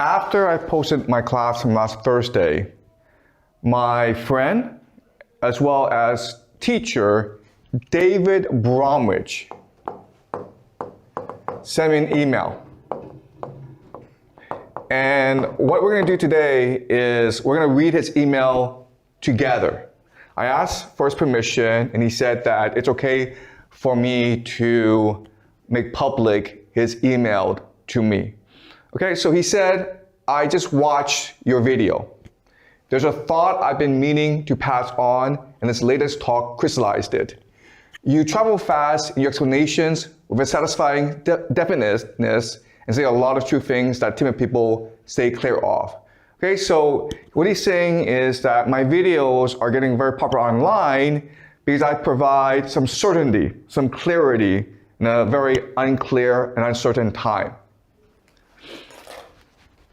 After I posted my class from last Thursday, my friend, as well as teacher, David Bromwich, sent me an email. And what we're going to do today is we're going to read his email together. I asked for his permission, and he said that it's okay for me to make public his email to me. Okay, so he said, I just watched your video. There's a thought I've been meaning to pass on, and this latest talk crystallized it. You travel fast in your explanations with a satisfying definiteness and say a lot of true things that timid people stay clear of. Okay, so what he's saying is that my videos are getting very popular online because I provide some certainty, some clarity in a very unclear and uncertain time.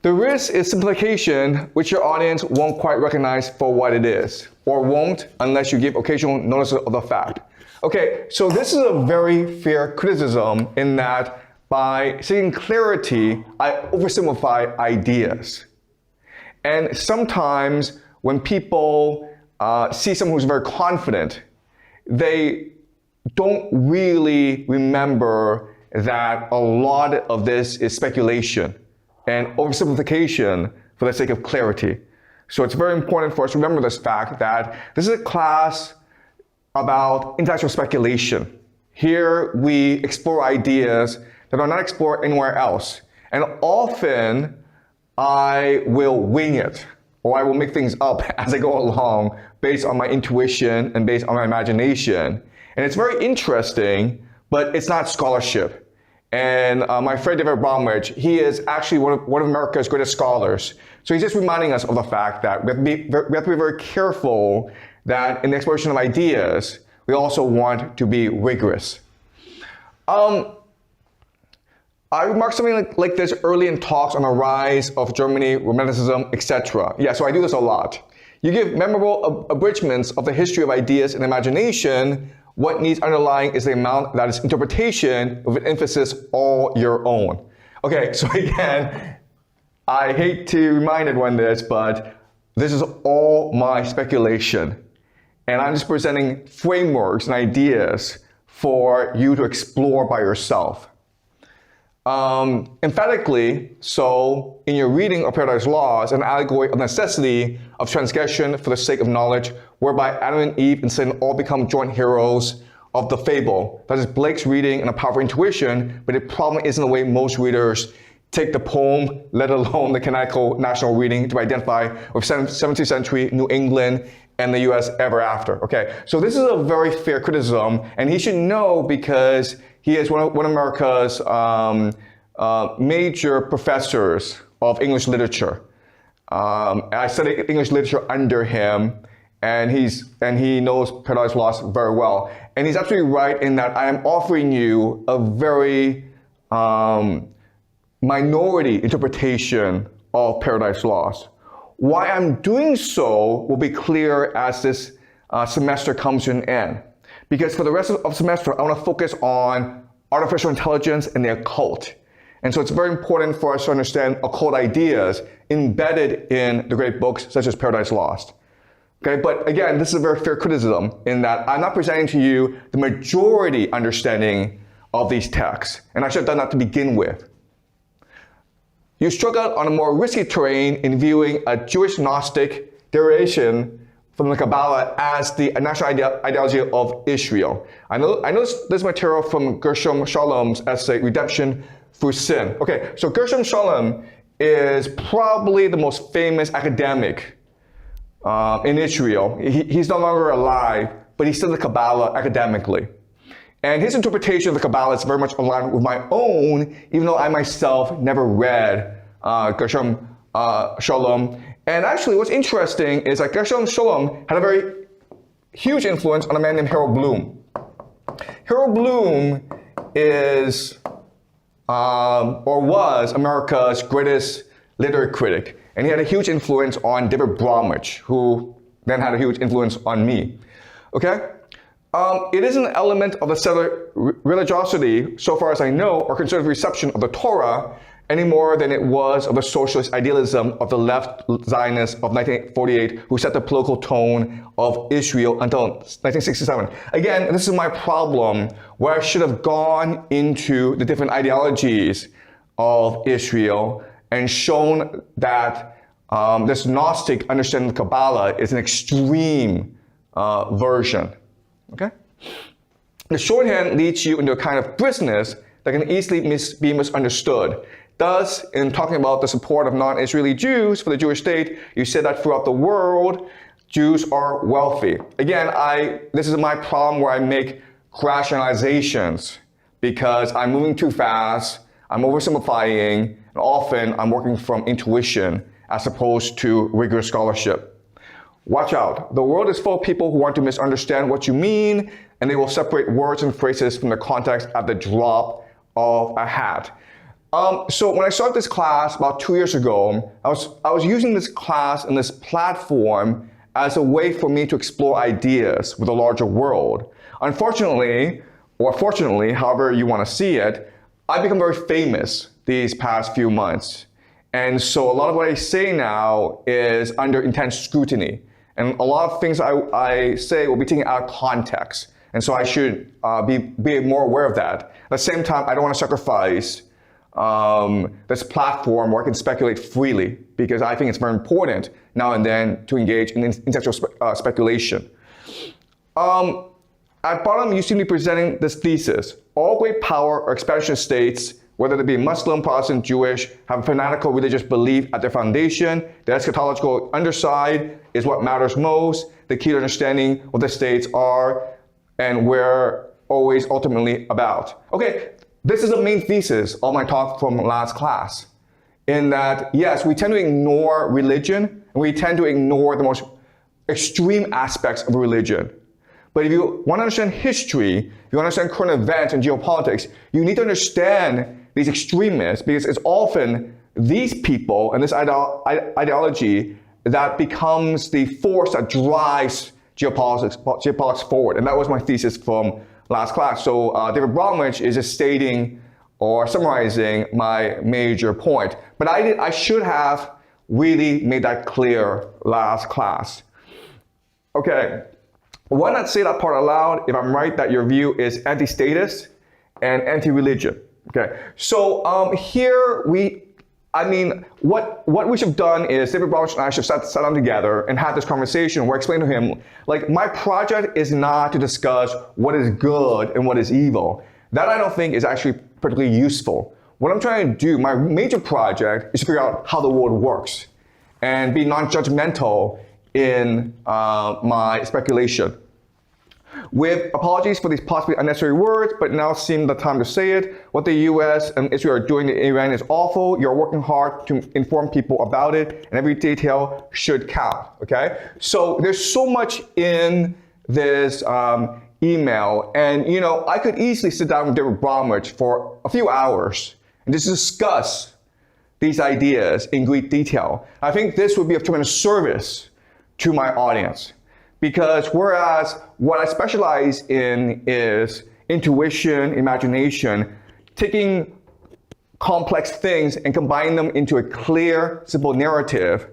The risk is simplification, which your audience won't quite recognize for what it is, or won't unless you give occasional notice of the fact. Okay, so this is a very fair criticism in that by seeking clarity, I oversimplify ideas. And sometimes when people see someone who's very confident, they don't really remember that a lot of this is speculation and oversimplification for the sake of clarity. So it's very important for us to remember this fact that this is a class about intellectual speculation. Here we explore ideas that are not explored anywhere else. And often I will wing it, or I will make things up as I go along based on my intuition and based on my imagination. And it's very interesting, but it's not scholarship. And my friend David Bromwich, he is actually one of America's greatest scholars. So he's just reminding us of the fact that we have to be very careful that in the exploration of ideas, we also want to be rigorous. I remarked something like this early in talks on the rise of Germany, Romanticism, etc. Yeah, so I do this a lot. You give memorable abridgments of the history of ideas and imagination. What needs underlying is the amount that is interpretation with an emphasis all your own. Okay, so again, I hate to remind everyone this, but this is all my speculation. And I'm just presenting frameworks and ideas for you to explore by yourself. Emphatically, so in your reading of Paradise Lost, an allegory of necessity of transgression for the sake of knowledge, whereby Adam and Eve and Satan all become joint heroes of the fable. That is Blake's reading and a powerful intuition, but the problem isn't the way most readers take the poem, let alone the canonical national reading, to identify with 17th century New England and the US ever after. Okay, so this is a very fair criticism, and he should know because he is one of America's major professors of English literature. I studied English literature under him, and he knows Paradise Lost very well. And he's absolutely right in that I am offering you a very minority interpretation of Paradise Lost. Why I'm doing so will be clear as this semester comes to an end. Because for the rest of the semester, I want to focus on artificial intelligence and the occult. And so it's very important for us to understand occult ideas embedded in the great books such as Paradise Lost. Okay, but again, this is a very fair criticism in that I'm not presenting to you the majority understanding of these texts, and I should have done that to begin with. You struck out on a more risky terrain in viewing a Jewish Gnostic derivation from the Kabbalah as the national ideology of Israel. I know this material from Gershom Shalom's essay, Redemption Through Sin. Okay, so Gershom Shalom is probably the most famous academic in Israel. He's no longer alive, but he studied the Kabbalah academically. And his interpretation of the Kabbalah is very much aligned with my own, even though I myself never read Gershom Shalom. And actually, what's interesting is that Gershom Shalom had a very huge influence on a man named Harold Bloom. Harold Bloom is, or was, America's greatest literary critic. And he had a huge influence on David Bromwich, who then had a huge influence on me. Okay? It is an element of the settler religiosity, so far as I know, or conservative reception of the Torah, any more than it was of the socialist idealism of the left Zionists of 1948 who set the political tone of Israel until 1967. Again, this is my problem where I should have gone into the different ideologies of Israel and shown that this Gnostic understanding of Kabbalah is an extreme version. Okay? The shorthand leads you into a kind of business that can easily be misunderstood. Thus, in talking about the support of non-Israeli Jews for the Jewish state, you said that throughout the world, Jews are wealthy. Again, this is my problem where I make rationalizations because I'm moving too fast, I'm oversimplifying, and often I'm working from intuition as opposed to rigorous scholarship. Watch out. The world is full of people who want to misunderstand what you mean, and they will separate words and phrases from their context at the drop of a hat. So when I started this class about 2 years ago, I was using this class and this platform as a way for me to explore ideas with a larger world. Unfortunately, or fortunately, however you want to see it, I've become very famous these past few months. And so a lot of what I say now is under intense scrutiny. And a lot of things I say will be taken out of context. And so I should be more aware of that. At the same time, I don't want to sacrifice this platform where I can speculate freely, because I think it's very important now and then to engage in intellectual speculation. At bottom, you seem to be presenting this thesis. All great power or expansion states, whether they be Muslim, Protestant, Jewish, have a fanatical religious belief at their foundation. The eschatological underside is what matters most. The key to understanding what the states are and we're always ultimately about. Okay, this is the main thesis of my talk from last class. In that, yes, we tend to ignore religion, and we tend to ignore the most extreme aspects of religion. But if you want to understand history, if you want to understand current events and geopolitics, you need to understand these extremists, because it's often these people and this ideology that becomes the force that drives geopolitics forward. And that was my thesis from last class. So David Bromwich is just stating or summarizing my major point. But I should have really made that clear last class. Okay, why not say that part aloud if I'm right that your view is anti-statist and anti-religion? Okay, so here what we should have done is David Bromwich and I should have sat down together and had this conversation where I explained to him, like, my project is not to discuss what is good and what is evil. That I don't think is actually particularly useful. What I'm trying to do, my major project, is to figure out how the world works and be non-judgmental in my speculation. With apologies for these possibly unnecessary words, but now seems the time to say it. What the US and Israel are doing in Iran is awful. You're working hard to inform people about it, and every detail should count, okay? So there's so much in this email, and I could easily sit down with David Bromwich for a few hours and just discuss these ideas in great detail. I think this would be of tremendous service to my audience. Because whereas what I specialize in is intuition, imagination, taking complex things and combining them into a clear, simple narrative,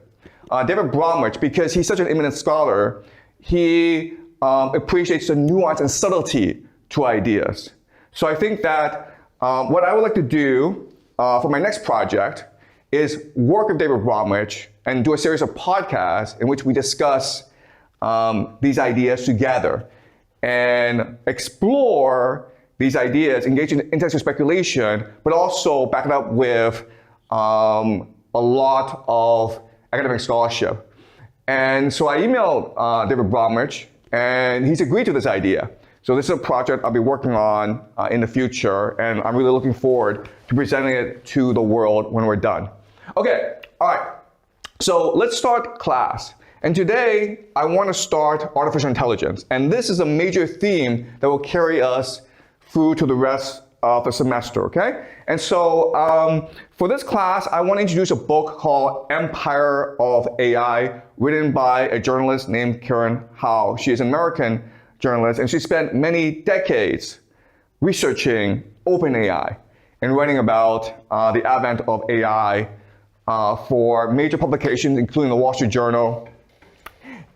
David Bromwich, because he's such an eminent scholar, he appreciates the nuance and subtlety to ideas. So I think that what I would like to do for my next project is work with David Bromwich and do a series of podcasts in which we discuss these ideas together and explore these ideas, engage in intellectual speculation, but also back it up with a lot of academic scholarship. And so I emailed David Bromwich, and he's agreed to this idea. So this is a project I'll be working on in the future, and I'm really looking forward to presenting it to the world when we're done. Okay, all right. So let's start class. And today, I want to start artificial intelligence. And this is a major theme that will carry us through to the rest of the semester, okay? And so for this class, I want to introduce a book called Empire of AI, written by a journalist named Karen Howe. She is an American journalist, and she spent many decades researching OpenAI. and writing about the advent of AI for major publications, including the Wall Street Journal.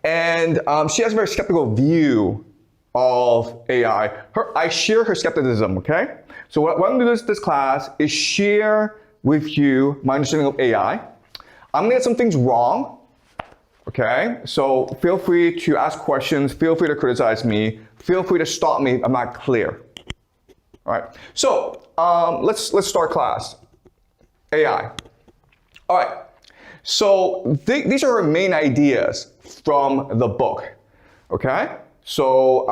And she has a very skeptical view of AI. I share her skepticism, okay? So what I'm going to do this class is share with you my understanding of AI. I'm going to get some things wrong, okay? So feel free to ask questions, feel free to criticize me, feel free to stop me if I'm not clear. All right, so let's start class. AI. All right, so these are her main ideas from the book, okay? So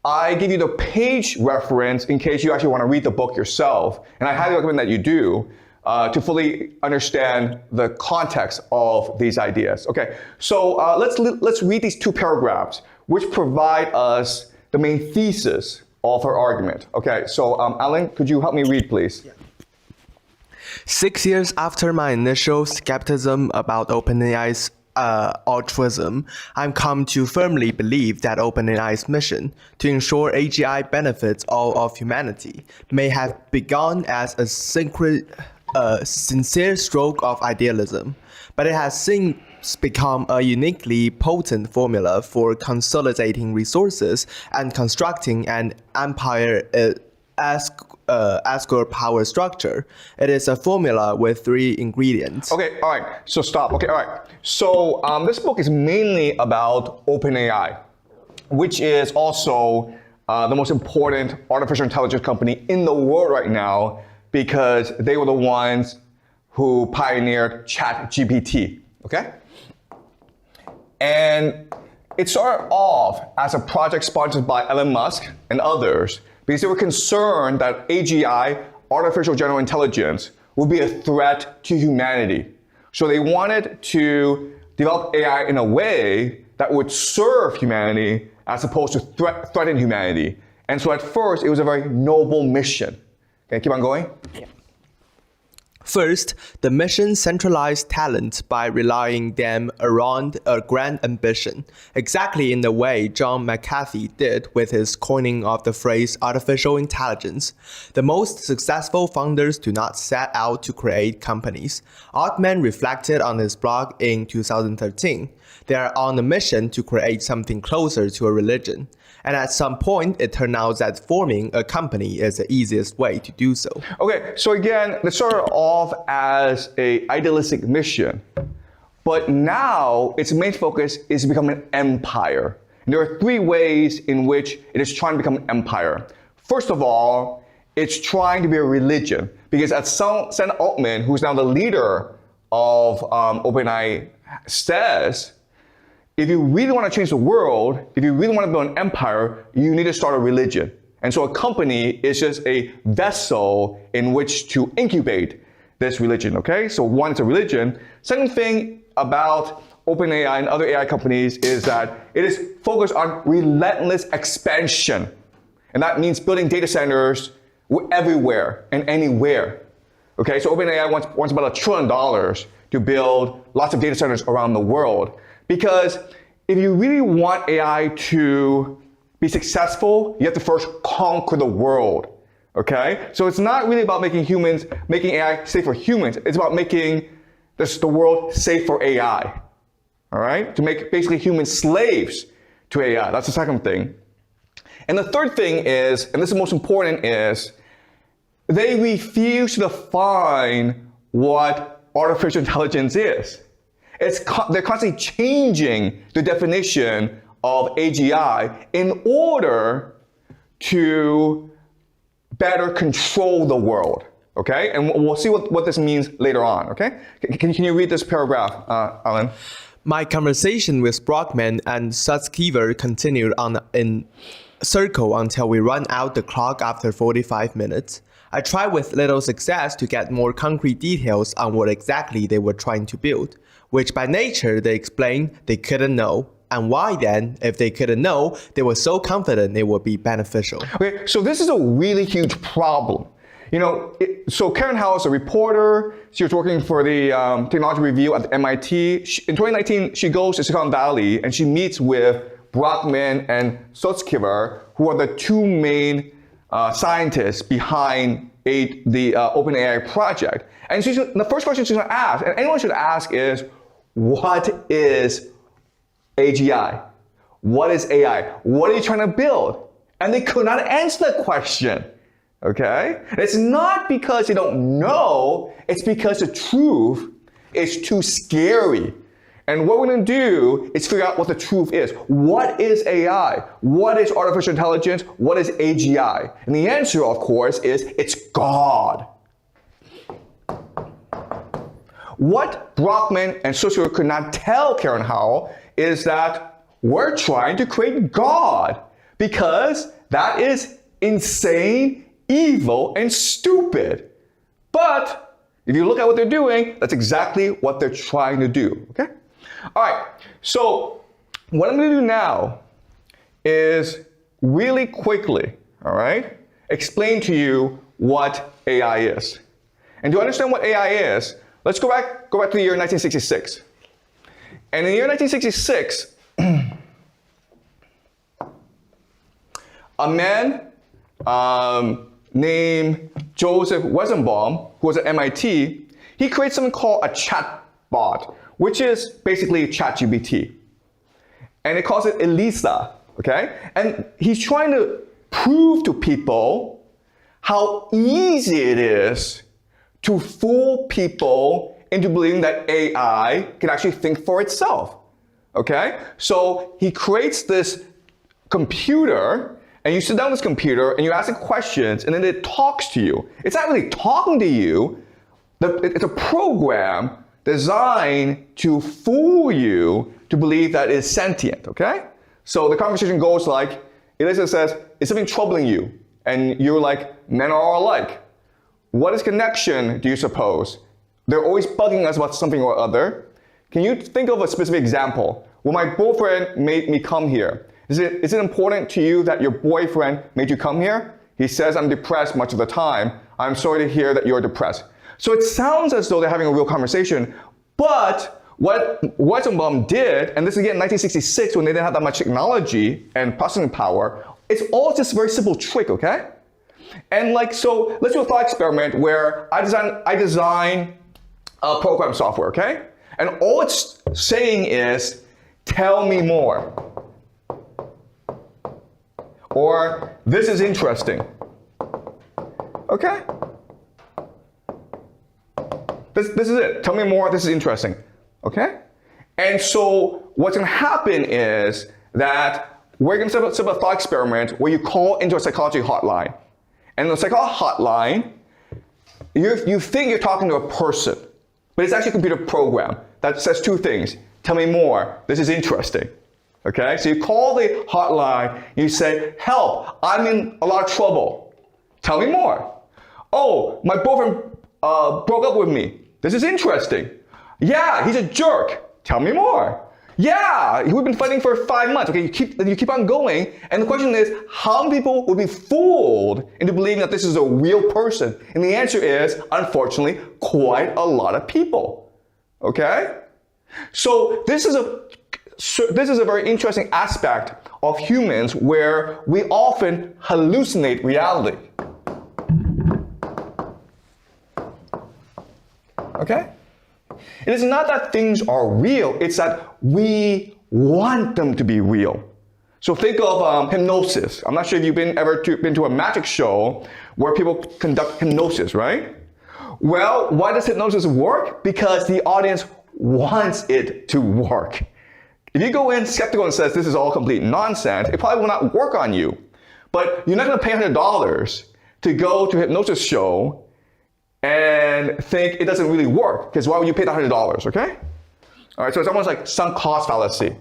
I give you the page reference in case you actually want to read the book yourself, and I highly recommend that you do to fully understand the context of these ideas. Okay, so let's read these two paragraphs, which provide us the main thesis of her argument. Okay, so Alan, could you help me read, please? Yeah. 6 years after my initial skepticism about OpenAI's altruism, I've come to firmly believe that OpenAI's mission to ensure AGI benefits all of humanity may have begun as a sincere stroke of idealism, but it has since become a uniquely potent formula for consolidating resources and constructing an empire as power structure. It is a formula with 3 ingredients. Okay, all right, so stop. Okay, all right. So this book is mainly about OpenAI, which is also the most important artificial intelligence company in the world right now because they were the ones who pioneered ChatGPT, okay? And it started off as a project sponsored by Elon Musk and others because they were concerned that AGI, artificial general intelligence, would be a threat to humanity. So they wanted to develop AI in a way that would serve humanity as opposed to threaten humanity. And so at first, it was a very noble mission. Okay, keep on going? Yeah. First, the mission centralized talent by relying them around a grand ambition, exactly in the way John McAfee did with his coining of the phrase artificial intelligence. The most successful founders do not set out to create companies. Altman reflected on his blog in 2013. They are on a mission to create something closer to a religion. And at some point, it turned out that forming a company is the easiest way to do so. Okay, so again, it started off as an idealistic mission, but now its main focus is to become an empire. And there are 3 ways in which it is trying to become an empire. First of all, it's trying to be a religion, because as Sam Altman, who's now the leader of OpenAI, says, if you really want to change the world, if you really want to build an empire, you need to start a religion. And so a company is just a vessel in which to incubate this religion, okay? So one, it's a religion. Second thing about OpenAI and other AI companies is that it is focused on relentless expansion. And that means building data centers everywhere and anywhere. Okay, so OpenAI wants about $1 trillion to build lots of data centers around the world. Because if you really want AI to be successful, you have to first conquer the world, okay? So it's not really about making AI safe for humans. It's about making the world safe for AI, all right? To make basically humans slaves to AI. That's the second thing. And the third thing is, and this is the most important, is they refuse to define what artificial intelligence is. They're constantly changing the definition of AGI in order to better control the world, okay? And we'll see what this means later on, okay? Can you read this paragraph, Alan? My conversation with Brockman and Sutskever continued in circle until we ran out the clock after 45 minutes. I tried with little success to get more concrete details on what exactly they were trying to build, which by nature they explained they couldn't know. And why then, if they couldn't know, they were so confident it would be beneficial? Okay, so this is a really huge problem. You know, so Karen House, a reporter, she was working for the Technology Review at MIT. In 2019, she goes to Silicon Valley and she meets with Brockman and Sutskever, who are the 2 main scientists behind the OpenAI project. And the first question she's going to ask, and anyone should ask, is, what is AGI? What is AI? What are you trying to build? And they could not answer that question. Okay? And it's not because they don't know, it's because the truth is too scary. And what we're going to do is figure out what the truth is. What is AI? What is artificial intelligence? What is AGI? And the answer, of course, is it's God. What Brockman and Saussure could not tell Karen Howell is that we're trying to create God, because that is insane, evil, and stupid. But if you look at what they're doing, that's exactly what they're trying to do, okay? All right, so what I'm going to do now is really quickly, all right, explain to you what AI is. And to understand what AI is, let's go back to the year 1966. And in the year 1966, a man named Joseph Weizenbaum, who was at MIT, he created something called a chatbot, which is basically ChatGPT. And it calls it ELIZA, okay? And he's trying to prove to people how easy it is to fool people into believing that AI can actually think for itself, okay? So he creates this computer, and you sit down with this computer and you ask it questions, and then it talks to you. It's not really talking to you. It's a program designed to fool you to believe that it's sentient, okay? So the conversation goes like, ELIZA says, is something troubling you? And you're like, men are all alike. What is connection, do you suppose? They're always bugging us about something or other. Can you think of a specific example? Well, my boyfriend made me come here. Is it important to you that your boyfriend made you come here? He says I'm depressed much of the time. I'm sorry to hear that you're depressed. So it sounds as though they're having a real conversation, but what Weizenbaum did, and this is again 1966 when they didn't have that much technology and processing power, it's all just a very simple trick, okay? And like, so let's do a thought experiment where I design a program software, okay? And all it's saying is, tell me more. Or, this is interesting. Okay? This is it. Tell me more, this is interesting. Okay? And so what's going to happen is that we're going to set up a thought experiment where you call into a psychology hotline. And in the psychology hotline, you think you're talking to a person, but it's actually a computer program that says two things. Tell me more, this is interesting. Okay? So you call the hotline, you say, help, I'm in a lot of trouble. Tell me more. Oh, my boyfriend broke up with me. This is interesting. Yeah, he's a jerk. Tell me more. Yeah, we've been fighting for 5 months. Okay, you keep on going. And the question is, how many people will be fooled into believing that this is a real person? And the answer is, unfortunately, quite a lot of people. Okay? So this is a very interesting aspect of humans where we often hallucinate reality. Okay? It is not that things are real, it's that we want them to be real. So think of hypnosis. I'm not sure if you've ever been to a magic show where people conduct hypnosis, right? Well, why does hypnosis work? Because the audience wants it to work. If you go in skeptical and says this is all complete nonsense, it probably will not work on you. But you're not going to pay $100 to go to a hypnosis show and think it doesn't really work, because why would you pay the $100, okay? All right, so it's almost like sunk cost fallacy.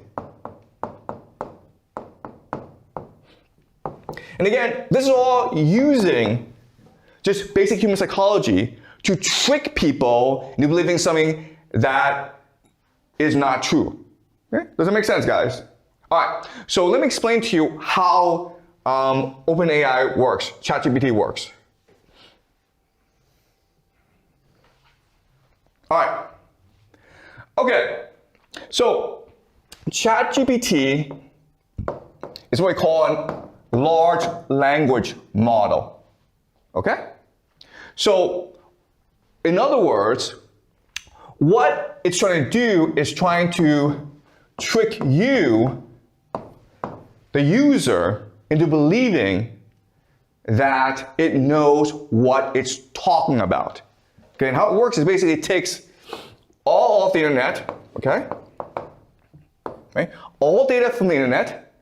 And again, this is all using just basic human psychology to trick people into believing something that is not true. Okay? Does that make sense, guys? All right, so let me explain to you how OpenAI works, ChatGPT works. All right. Okay. So ChatGPT is what we call large language model. Okay? So, in other words, what it's trying to do is trying to trick you, the user, into believing that it knows what it's talking about. Okay, and how it works is basically it takes all of the internet, okay? All data from the internet,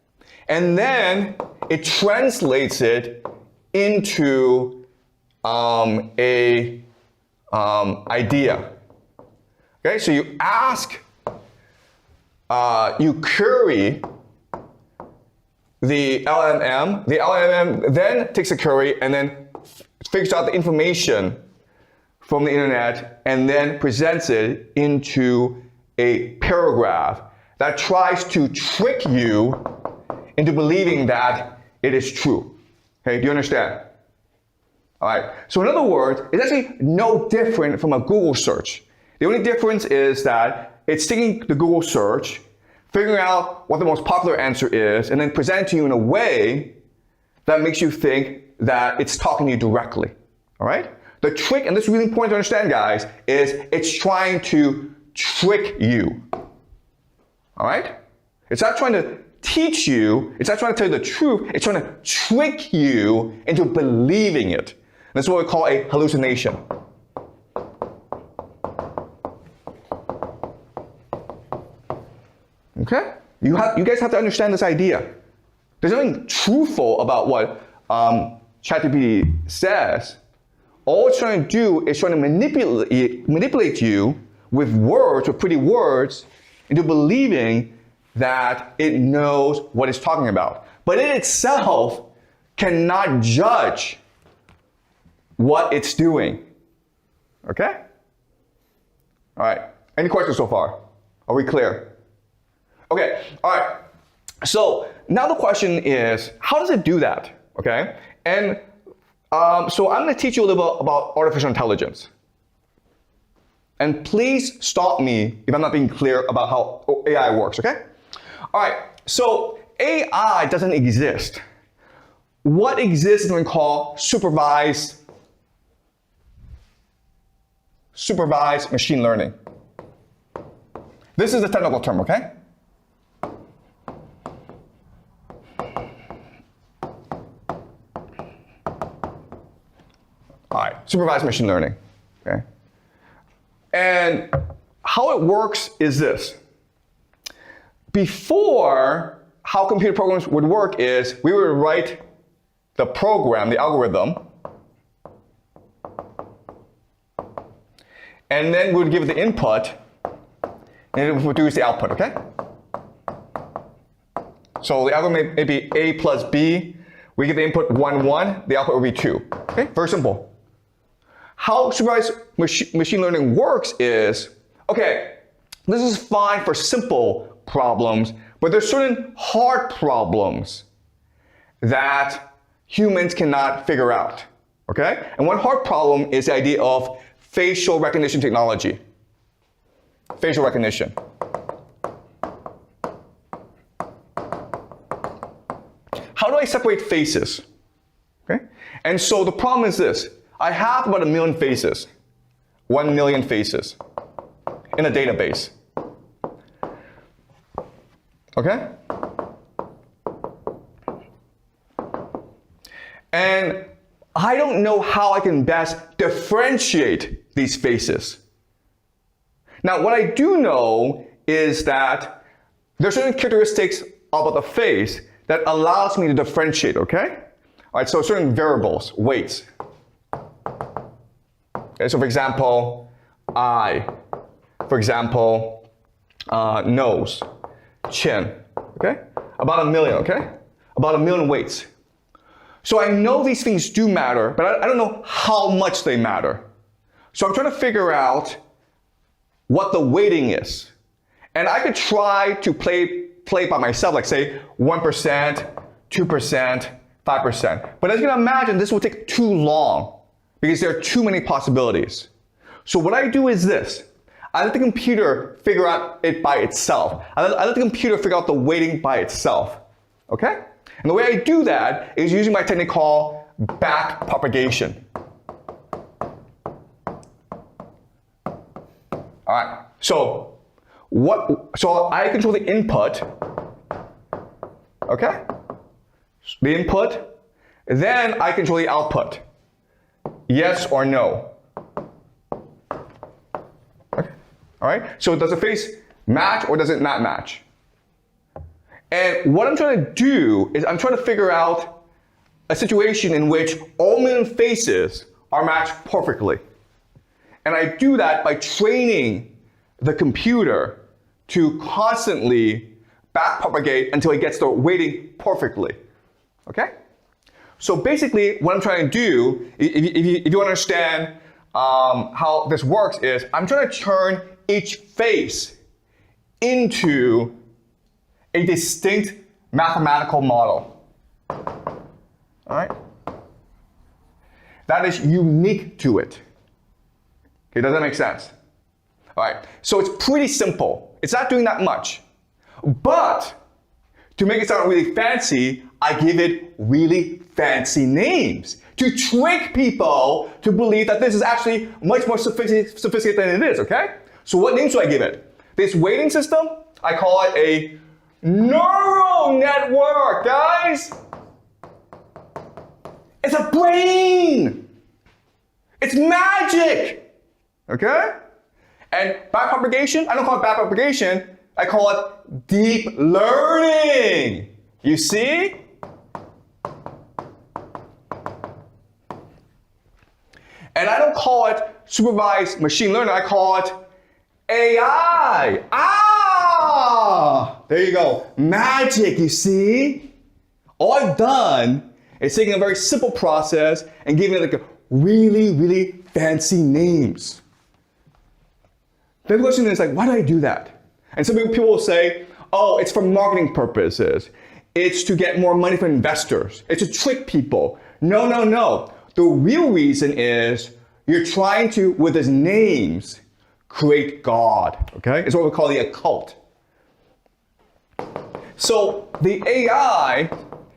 and then it translates it into idea. Okay, so you ask, you query the LLM then takes a query and then figures out the information from the internet and then presents it into a paragraph that tries to trick you into believing that it is true. Okay, do you understand? All right, so in other words, it's actually no different from a Google search. The only difference is that it's taking the Google search, figuring out what the most popular answer is, and then presenting it to you in a way that makes you think that it's talking to you directly. All right? The trick, and this is really important to understand, guys, is it's trying to trick you. All right? It's not trying to teach you, it's not trying to tell you the truth, it's trying to trick you into believing it. And that's what we call a hallucination. Okay? You guys have to understand this idea. There's nothing truthful about what ChatGPT says. All it's trying to do is trying to manipulate you with words, with pretty words, into believing that it knows what it's talking about. But it itself cannot judge what it's doing. Okay? All right. Any questions so far? Are we clear? Okay, all right. So now the question is, how does it do that? Okay, and so I'm going to teach you a little bit about artificial intelligence. And please stop me if I'm not being clear about how AI works. Okay. All right. So AI doesn't exist. What exists is what we call supervised machine learning. This is the technical term. Okay. All right, supervised machine learning, okay? And how it works is this. Before, how computer programs would work is we would write the program, the algorithm, and then we would give it the input, and it would produce the output, okay? So the algorithm may be A plus B. We get the input 1, 1, the output will be 2, okay? Very simple. How supervised machine learning works is, okay, this is fine for simple problems, but there's certain hard problems that humans cannot figure out, okay? And one hard problem is the idea of facial recognition technology. Facial recognition. How do I separate faces? Okay? And so the problem is this. I have about 1 million faces, 1 million faces in a database. Okay? And I don't know how I can best differentiate these faces. Now, what I do know is that there are certain characteristics about the face that allows me to differentiate, okay? All right, so certain variables, weights. Okay, so for example, eye. For example, nose, chin, okay? About 1 million, okay? About 1 million weights. So I know these things do matter, but I don't know how much they matter. So I'm trying to figure out what the weighting is. And I could try to play by myself, like say 1%, 2%, 5%. But as you can imagine, this will take too long because there are too many possibilities. So what I do is this. I let the computer figure out it by itself. I let the computer figure out the weighting by itself. Okay? And the way I do that is using my technique called back propagation. All right, so I control the input, okay? The input, then I control the output. Yes or no. Okay, all right? So does the face match or does it not match? And what I'm trying to do is I'm trying to figure out a situation in which all million faces are matched perfectly. And I do that by training the computer to constantly backpropagate until it gets the weighting perfectly. Okay? So basically, what I'm trying to do, if you understand how this works, is I'm trying to turn each face into a distinct mathematical model. All right? That is unique to it. Okay, does that make sense? All right, so it's pretty simple. It's not doing that much. But to make it sound really fancy, I give it really fancy names to trick people to believe that this is actually much more sophisticated than it is, okay? So what names do I give it? This weighting system, I call it a neural network, guys. It's a brain. It's magic, okay? And backpropagation, I don't call it backpropagation, I call it deep learning. You see? And I don't call it supervised machine learning, I call it AI. There you go. Magic, you see? All I've done is taking a very simple process and giving it like a really, really fancy names. The question is like, why do I do that? And some people will say, oh, it's for marketing purposes. It's to get more money from investors. It's to trick people. No, no, no. The real reason is you're trying to, with his names, create God, okay? It's what we call the occult. So the AI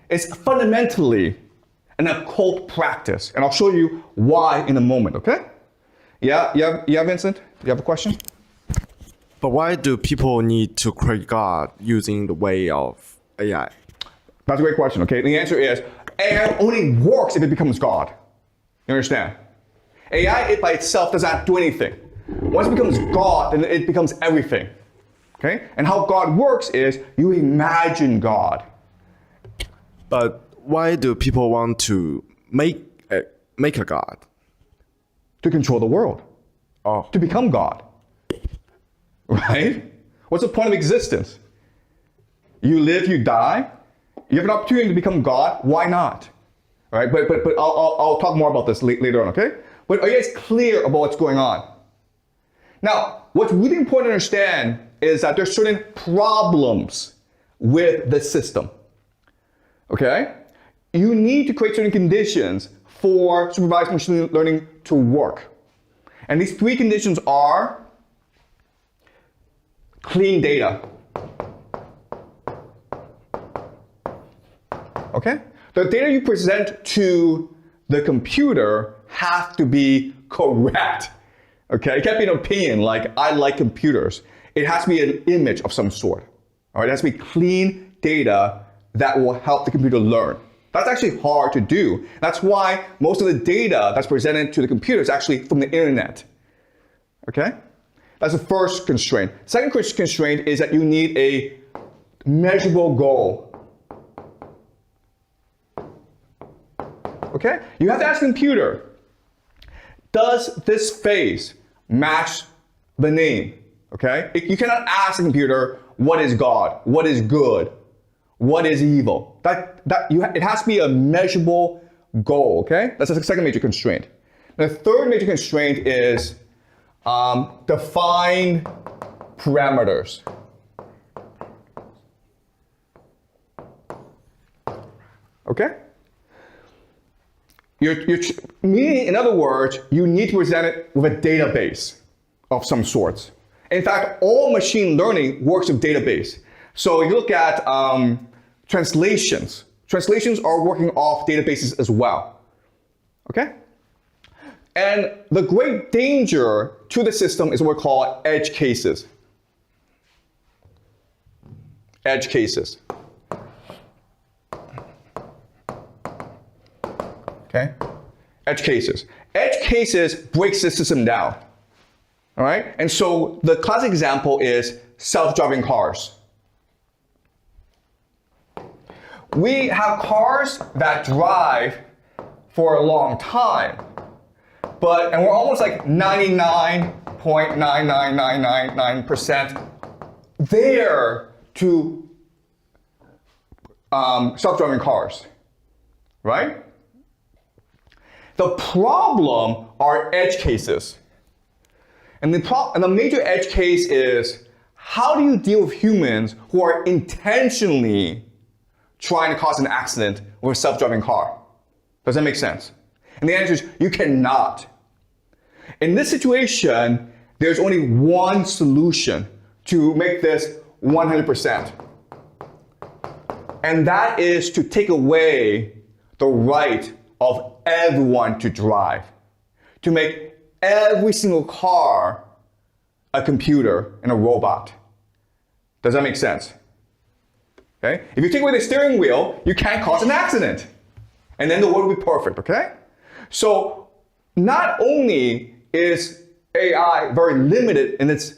is fundamentally an occult practice, and I'll show you why in a moment, okay? Yeah, Vincent? You have a question? But why do people need to create God using the way of AI? That's a great question, okay? The answer is AI only works if it becomes God. You understand? AI it by itself does not do anything. Once it becomes God, then it becomes everything. Okay? And how God works is you imagine God. But why do people want to make a God? To control the world. Oh. To become God. Right? What's the point of existence? You live, you die. You have an opportunity to become God. Why not? All right? But I'll talk more about this later on, okay? But are you guys clear about what's going on? Now, what's really important to understand is that there's certain problems with the system. Okay? You need to create certain conditions for supervised machine learning to work. And these three conditions are clean data. Okay? The data you present to the computer has to be correct. Okay? It can't be an opinion like, I like computers. It has to be an image of some sort. All right? It has to be clean data that will help the computer learn. That's actually hard to do. That's why most of the data that's presented to the computer is actually from the internet. Okay? That's the first constraint. Second constraint is that you need a measurable goal. Okay? You have to ask the computer, does this face match the name? Okay? You cannot ask the computer, what is God? What is good? What is evil? It has to be a measurable goal, okay? That's the second major constraint. The third major constraint is define parameters. Okay? Meaning, in other words, you need to present it with a database of some sorts. In fact, all machine learning works with database. So you look at translations, Translations are working off databases as well. Okay? And the great danger to the system is what we call edge cases. Edge cases. Okay? Edge cases. Edge cases breaks the system down. All right? And so the classic example is self-driving cars. We have cars that drive for a long time, and we're almost like 99.99999% there to self-driving cars, right? The problem are edge cases. And the major edge case is, how do you deal with humans who are intentionally trying to cause an accident with a self-driving car? Does that make sense? And the answer is, you cannot. In this situation, there's only one solution to make this 100%. And that is to take away the right of everyone to drive. To make every single car a computer and a robot. Does that make sense? Okay? If you take away the steering wheel, you can't cause an accident. And then the world will be perfect, okay? So not only is AI very limited in its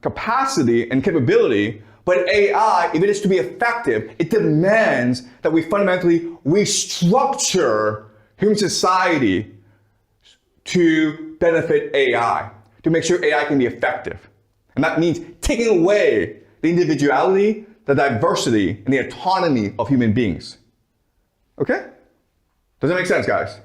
capacity and capability, but AI, if it is to be effective, it demands that we fundamentally restructure human society to benefit AI, to make sure AI can be effective. And that means taking away the individuality, the diversity, and the autonomy of human beings. Okay? Does that make sense, guys?